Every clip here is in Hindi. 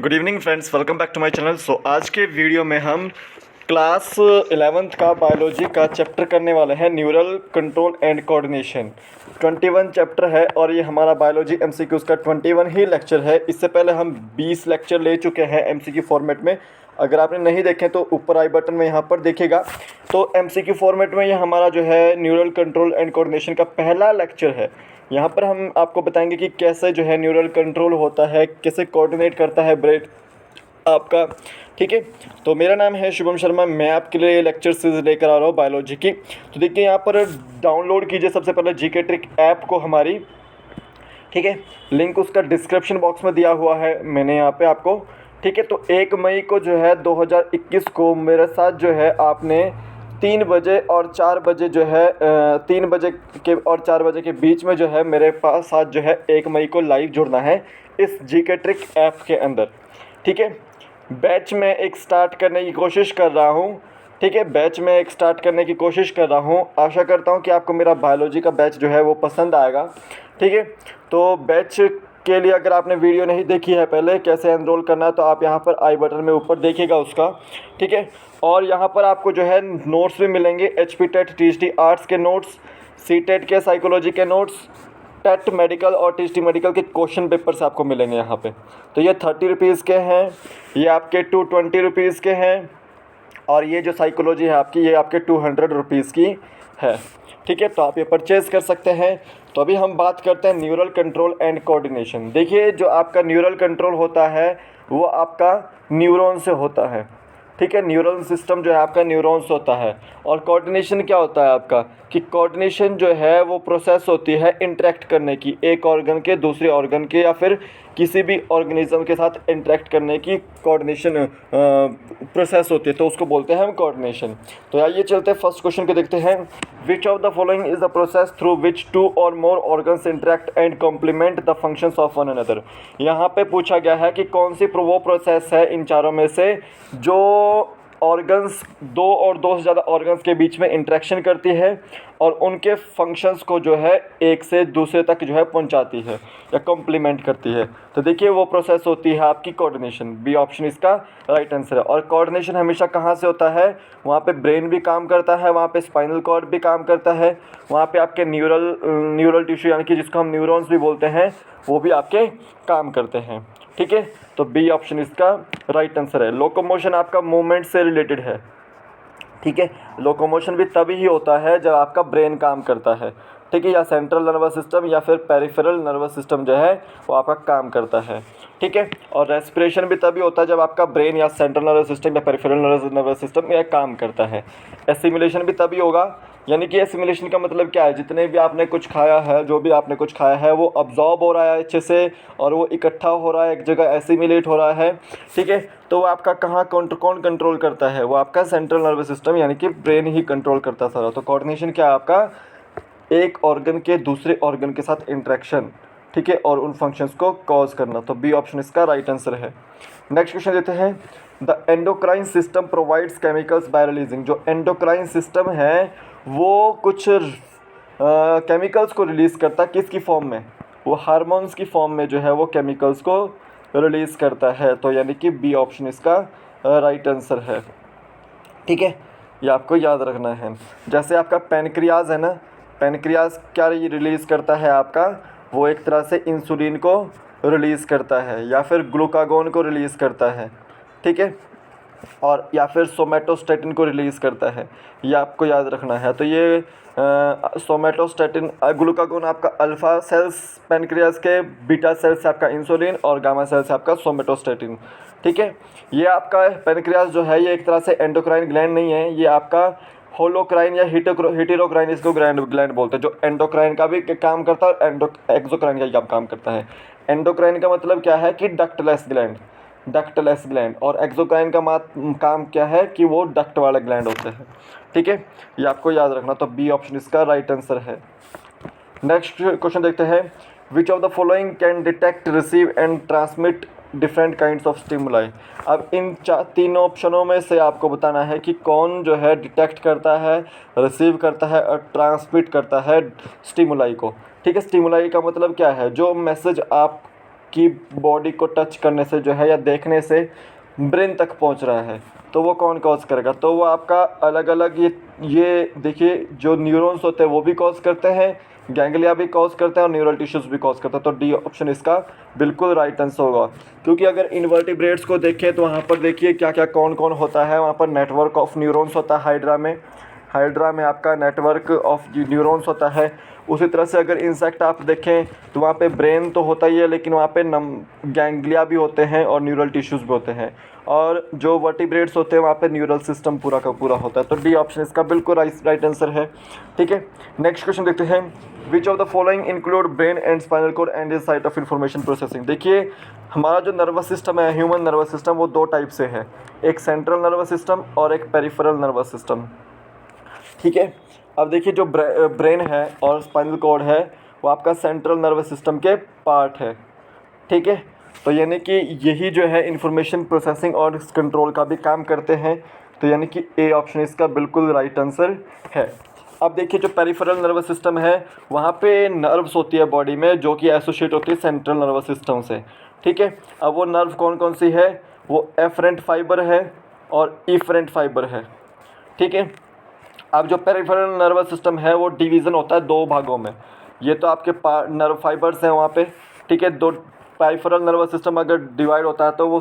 Good evening friends, welcome back to my channel. आज के वीडियो में हम क्लास 11th का बायोलॉजी का चैप्टर करने वाले हैं, neural control and coordination. 21 chapter है और ये हमारा बायोलॉजी एमसीक्यूज़ का 21 ही लेक्चर है। इससे पहले हम 20 लेक्चर ले चुके हैं एमसीक्यू फॉर्मेट में। अगर आपने नहीं देखे तो ऊपर आई बटन में यहाँ पर देखिएगा। तो एमसीक्यू फॉर्मेट में ये हमारा जो है न्यूरल कंट्रोल एंड कोऑर्डिनेशन का पहला लेक्चर है। यहाँ पर हम आपको बताएंगे कि कैसे जो है न्यूरल कंट्रोल होता है, कैसे कोऑर्डिनेट करता है ब्रेन आपका। ठीक है, तो मेरा नाम है शुभम शर्मा, मैं आपके लिए लेक्चर सीरीज लेकर आ रहा हूँ बायोलॉजी की। तो देखिए यहाँ पर डाउनलोड कीजिए सबसे पहले जीके ट्रिक ऐप को हमारी। ठीक है, लिंक उसका डिस्क्रिप्शन बॉक्स में दिया हुआ है मैंने यहाँ पे आपको। ठीक है, तो 1 मई को जो है 2021 को मेरे साथ जो है आपने 3 बजे और 4 बजे जो है 3 बजे के और 4 बजे के बीच में जो है मेरे पास साथ जो है 1 मई को लाइव जुड़ना है इस जीके ट्रिक ऐप के अंदर। ठीक है, बैच में एक स्टार्ट करने की कोशिश कर रहा हूँ। ठीक है, बैच में एक स्टार्ट करने की कोशिश कर रहा हूँ। आशा करता हूँ कि आपको मेरा बायोलॉजी का बैच जो है वो पसंद आएगा। ठीक है, तो बैच के लिए अगर आपने वीडियो नहीं देखी है पहले कैसे एनरोल करना है तो आप यहाँ पर आई बटन में ऊपर देखिएगा उसका। ठीक है, और यहाँ पर आपको जो है नोट्स भी मिलेंगे, HP टेट TST आर्ट्स के नोट्स, CTET के साइकोलॉजी के नोट्स, टेट मेडिकल और TST मेडिकल के क्वेश्चन पेपर्स आपको मिलेंगे यहाँ पे। तो ये 30 रुपीज़ के हैं, ये आपके 220 रुपीज़ के हैं, और ये जो साइकोलॉजी है आपकी ये आपके 200 रुपीज़ की है। ठीक है, तो आप ये परचेज़ कर सकते हैं। तो अभी हम बात करते हैं न्यूरल कंट्रोल एंड कोऑर्डिनेशन। देखिए, जो आपका न्यूरल कंट्रोल होता है वो आपका न्यूरॉन से होता है। ठीक है, न्यूरल सिस्टम जो है आपका न्यूरॉन्स होता है। और कोऑर्डिनेशन क्या होता है आपका, कि कोऑर्डिनेशन जो है वो प्रोसेस होती है इंटरेक्ट करने की, एक ऑर्गन के दूसरे ऑर्गन के या फिर किसी भी ऑर्गेनिज्म के साथ इंटरेक्ट करने की कोऑर्डिनेशन प्रोसेस होती है, तो उसको बोलते हैं हम कोऑर्डिनेशन। तो आइए चलते हैं फर्स्ट क्वेश्चन को देखते हैं। Which of the following is the process through which 2 or more organs interact and complement the functions of one another. यहाँ पे पूछा गया है कि कौन सी वो प्रोसेस है इन चारों में से जो ऑर्गन्स 2 और 2 से ज़्यादा ऑर्गन्स के बीच में इंटरेक्शन करती है और उनके फंक्शंस को जो है एक से दूसरे तक जो है पहुंचाती है या कॉम्प्लीमेंट करती है। तो देखिए वो प्रोसेस होती है आपकी कोऑर्डिनेशन। बी ऑप्शन इसका राइट आंसर है। और कोऑर्डिनेशन हमेशा कहाँ से होता है, वहाँ पे ब्रेन भी काम करता है, वहाँ पे स्पाइनल कॉर्ड भी काम करता है, वहाँ पे आपके न्यूरल टिश्यू यानी कि जिसको हम न्यूरॉन्स भी बोलते हैं वो भी आपके काम करते हैं। ठीक है, तो बी ऑप्शन इसका राइट आंसर है। लोकोमोशन आपका मूवमेंट से रिलेटेड है। ठीक है, लोकोमोशन भी तभी ही होता है जब आपका ब्रेन काम करता है। ठीक है, या सेंट्रल नर्वस सिस्टम या फिर पेरिफेरल नर्वस सिस्टम जो है वो आपका काम करता है। ठीक है, और रेस्पिरेशन भी तभी होता है जब आपका ब्रेन या सेंट्रल नर्वस सिस्टम या पेरिफेरल नर्वस सिस्टम यह काम करता है। एसिमिलेशन भी तभी होगा, यानी कि एसिमिलेशन का मतलब क्या है, जितने भी आपने कुछ खाया है, जो भी आपने कुछ खाया है वो अब्जॉर्ब हो रहा है अच्छे से और वो इकट्ठा हो रहा है एक जगह, एसिमिलेट हो रहा है। ठीक है, तो वो आपका कौन कंट्रोल करता है, वो आपका सेंट्रल नर्वस सिस्टम यानी कि ब्रेन ही कंट्रोल करता है सारा। तो कोऑर्डिनेशन क्या है आपका, एक ऑर्गन के दूसरे ऑर्गन के साथ इंटरेक्शन। ठीक है, और उन फंक्शंस को कॉज करना। तो बी ऑप्शन इसका राइट आंसर है। नेक्स्ट क्वेश्चन देते हैं। The endocrine system provides chemicals bye releasing. जो एंडोक्राइन सिस्टम है वो कुछ केमिकल्स को रिलीज़ करता है, किसकी फॉर्म में, वो हार्मोन्स की फॉर्म में जो है वो केमिकल्स को रिलीज़ करता है। तो यानी कि बी ऑप्शन इसका राइट आंसर है। ठीक है, ये आपको याद रखना है। जैसे आपका पैनक्रियाज है ना, पैनक्रियाज क्या रिलीज़ करता है आपका, वो एक तरह से इंसुलिन को रिलीज़ करता है या फिर ग्लूकागोन को रिलीज़ करता है। ठीक है, और या फिर सोमेटोस्टेटिन को रिलीज़ करता है, ये आपको याद रखना है। तो ये सोमेटोस्टेटिन, ग्लूकागोन आपका अल्फ़ा सेल्स पैनक्रियाज के, बीटा सेल्स से आपका इंसुलिन और गामा सेल्स से आपका सोमेटोस्टेटिन। ठीक है, ये आपका पैनक्रियाज जो है ये एक तरह से एंडोक्राइन ग्लैंड नहीं है, ये आपका होलोक्राइन या हेटेरोक्राइन इसको ग्लैंड बोलते हैं, जो एंडोक्राइन का भी काम करता है और एक्सोक्राइन का भी काम करता है। एंडोक्राइन का मतलब क्या है कि डक्टलेस ग्लैंड, और एक्सोक्राइन का काम क्या है कि वो डक्ट वाले ग्लैंड होते हैं। ठीक है, ये आपको याद रखना। तो बी ऑप्शन इसका राइट आंसर है। नेक्स्ट क्वेश्चन देखते हैं। Which of the following can detect, receive and transmit different kinds of stimuli. अब इन तीनों ऑप्शनों में से आपको बताना है कि कौन जो है डिटेक्ट करता है, रिसीव करता है और ट्रांसमिट करता है स्टिमुलाई को। ठीक है, स्टिमुलाई का मतलब क्या है, जो मैसेज आप की बॉडी को टच करने से जो है या देखने से ब्रेन तक पहुंच रहा है, तो वो कौन कॉज करेगा? तो वो आपका अलग अलग ये देखिए जो न्यूरॉन्स होते हैं वो भी कॉज करते हैं, गैंग्लिया भी कॉज करते हैं और न्यूरल टिश्यूज़ भी कॉज करते हैं। तो डी ऑप्शन इसका बिल्कुल राइट आंसर होगा। क्योंकि अगर इन्वर्टिब्रेट्स को देखें तो वहाँ पर देखिए क्या क्या कौन कौन होता है। वहाँ पर नेटवर्क ऑफ न्यूरॉन्स होता है हाइड्रा में आपका नेटवर्क ऑफ न्यूरॉन्स होता है। उसी तरह से अगर इंसेक्ट आप देखें तो वहाँ पे ब्रेन तो होता ही है, लेकिन वहाँ पे गैंग्लिया भी होते हैं और न्यूरल टिश्यूज़ भी होते हैं। और जो वर्टिब्रेट्स होते हैं वहाँ पे न्यूरल सिस्टम पूरा का पूरा होता है। तो डी ऑप्शन इसका बिल्कुल राइट आंसर है। ठीक है, नेक्स्ट क्वेश्चन देखते हैं। Which of the following include brain and spinal cord and is site of information processing. देखिए हमारा जो नर्वस सिस्टम है, ह्यूमन नर्वस सिस्टम, वो दो टाइप से है, एक सेंट्रल नर्वस सिस्टम और एक पेरिफेरल नर्वस सिस्टम। ठीक है, अब देखिए जो ब्रेन है और स्पाइनल कॉर्ड है वो आपका सेंट्रल नर्वस सिस्टम के पार्ट है। ठीक है, तो यानी कि यही जो है इंफॉर्मेशन प्रोसेसिंग और कंट्रोल का भी काम करते हैं। तो यानी कि ए ऑप्शन इसका बिल्कुल राइट आंसर है। अब देखिए जो पेरिफेरल नर्वस सिस्टम है वहाँ पे नर्व्स होती है बॉडी में जो कि एसोसिएट होती है सेंट्रल नर्वस सिस्टम से। ठीक है, अब वो नर्व कौन कौन सी है? वो एफरेंट फाइबर है और इफरेंट फाइबर है। ठीक है, अब जो पेरिफेरल नर्वस सिस्टम है वो डिवीज़न होता है दो भागों में। ये तो आपके नर्व फाइबर्स हैं वहाँ पे। ठीक है, दो पेरिफेरल नर्वस सिस्टम अगर डिवाइड होता है तो वो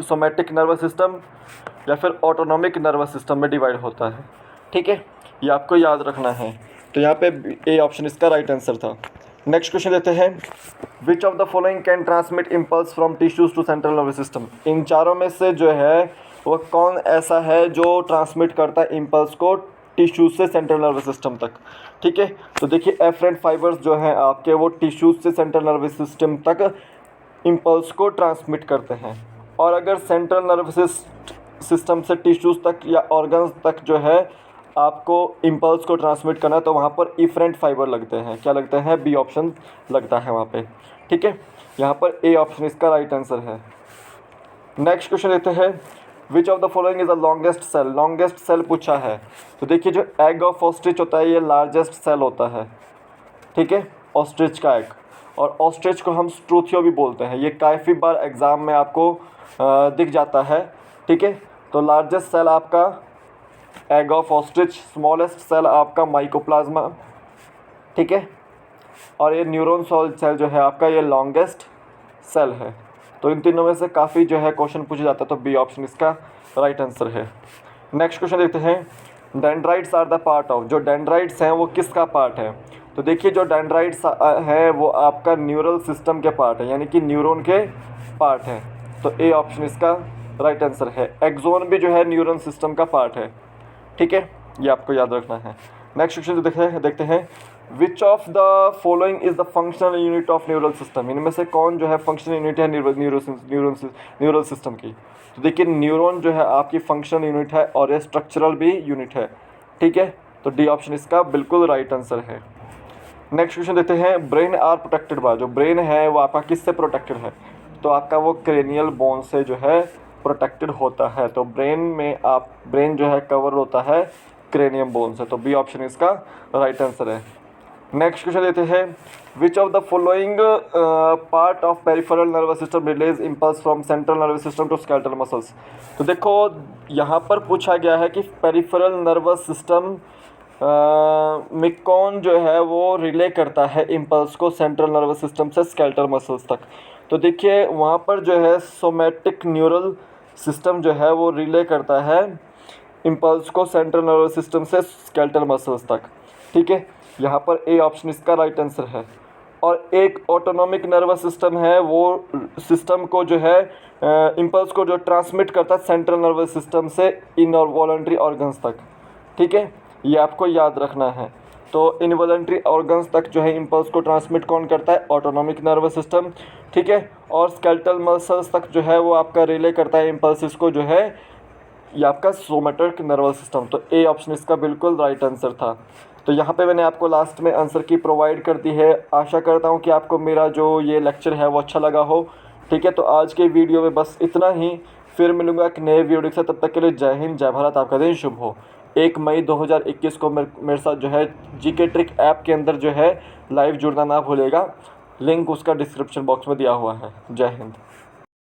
सोमैटिक नर्वस सिस्टम या फिर ऑटोनॉमिक नर्वस सिस्टम में डिवाइड होता है। ठीक है, ये आपको याद रखना है। तो यहाँ पे ए ऑप्शन इसका राइट आंसर था। नेक्स्ट क्वेश्चन लेते हैं। Which of the following can transmit impulse from tissues to central nervous system. इन चारों में से जो है वो कौन ऐसा है जो ट्रांसमिट करता है इम्पल्स को टिश्यूज़ से सेंट्रल नर्वस सिस्टम तक? ठीक है, तो देखिए एफरेंट फाइबर्स जो हैं आपके वो टिश्यूज़ से सेंट्रल नर्वस सिस्टम तक इम्पल्स को ट्रांसमिट करते हैं। और अगर सेंट्रल नर्वस सिस्टम से टिश्यूज़ तक या ऑर्गन्स तक जो है आपको इम्पल्स को ट्रांसमिट करना है तो वहाँ पर इफरेंट फाइबर लगते हैं। क्या लगते हैं? बी ऑप्शन लगता है वहाँ पे। ठीक है, यहाँ पर ए ऑप्शन इसका राइट आंसर है। नेक्स्ट क्वेश्चन लेते हैं। Which of the following is the longest cell. Longest cell पूछा है तो देखिए जो एग ऑफ ऑस्ट्रिच होता है ये लार्जेस्ट सेल होता है। ठीक है, ऑस्ट्रिच का एग, और ऑस्ट्रिच को हम स्ट्रूथियो भी बोलते हैं। ये काफ़ी बार एग्ज़ाम में आपको दिख जाता है। ठीक है, तो लार्जेस्ट सेल आपका egg of ostrich, smallest cell आपका माइकोप्लाज्मा। ठीक है, और ये न्यूरॉन सेल जो है आपका ये लॉन्गेस्ट सेल है। तो इन तीनों में से काफ़ी जो है क्वेश्चन पूछा जाता है, तो बी ऑप्शन इसका राइट आंसर है। नेक्स्ट क्वेश्चन देखते हैं। Dendrites are the part of. जो डेंड्राइट्स हैं वो किसका पार्ट है? तो देखिए जो डेंड्राइट्स है वो आपका न्यूरल सिस्टम के पार्ट है, यानी कि न्यूरॉन के पार्ट है। तो ए ऑप्शन इसका राइट आंसर है। एक्सोन भी जो है न्यूरल सिस्टम का पार्ट है। ठीक है, ये आपको याद रखना है। नेक्स्ट क्वेश्चन देखते हैं। Which of the following is the functional unit of neural system. इनमें से कौन जो है फंक्शनल यूनिट है न्यूरल सिस्टम की? तो देखिए न्यूरॉन जो है आपकी फंक्शनल यूनिट है और ये स्ट्रक्चरल भी यूनिट है। ठीक है, तो डी ऑप्शन इसका बिल्कुल राइट आंसर है। नेक्स्ट क्वेश्चन देते हैं। Brain are protected by. जो ब्रेन है वो आपका किससे प्रोटेक्टेड है? तो आपका वो क्रेनियल बोन से जो है प्रोटेक्टेड होता है। तो ब्रेन जो है कवर होता है क्रेनियम बोन से। तो बी ऑप्शन इसका राइट आंसर है। नेक्स्ट क्वेश्चन देते हैं। Which of the following part of peripheral nervous system release impulse from central nervous system to skeletal muscles. तो देखो यहाँ पर पूछा गया है कि पेरिफेरल नर्वस सिस्टम में कौन जो है वो रिले करता है इम्पल्स को सेंट्रल नर्वस सिस्टम से स्केलेटल मसल्स तक। तो देखिए वहाँ पर जो है सोमैटिक न्यूरल सिस्टम जो है वो रिले करता है इम्पल्स को सेंट्रल नर्वस सिस्टम से स्केलेटल मसल्स तक। ठीक है, यहाँ पर ए ऑप्शन इसका राइट आंसर है। और एक ऑटोनॉमिक नर्वस सिस्टम है, वो सिस्टम को जो है इम्पल्स को जो ट्रांसमिट करता है सेंट्रल नर्वस सिस्टम से इनवॉलंटरी ऑर्गन्स तक। ठीक है, ये आपको याद रखना है। तो इनवॉलंटरी ऑर्गन्स तक जो है इम्पल्स को ट्रांसमिट कौन करता है? Autonomic nervous system. ठीक है, और स्केलेटल मसल्स तक जो है वो आपका रिले करता है इम्पल्सिस को जो है ये आपका सोमैटिक नर्वस सिस्टम। तो ए ऑप्शन इसका बिल्कुल राइट आंसर था। तो यहाँ पे मैंने आपको लास्ट में आंसर की प्रोवाइड कर दी है। आशा करता हूँ कि आपको मेरा जो ये लेक्चर है वो अच्छा लगा हो। ठीक है, तो आज के वीडियो में बस इतना ही। फिर मिलूँगा एक नए वीडियो के साथ। तब तक के लिए जय हिंद, जय भारत। आपका दिन शुभ हो। 1 मई 2021 को मेरे साथ जो है जीके ट्रिक ऐप के अंदर जो है लाइव जुड़ना ना भूलेगा। लिंक उसका डिस्क्रिप्शन बॉक्स में दिया हुआ है। जय हिंद।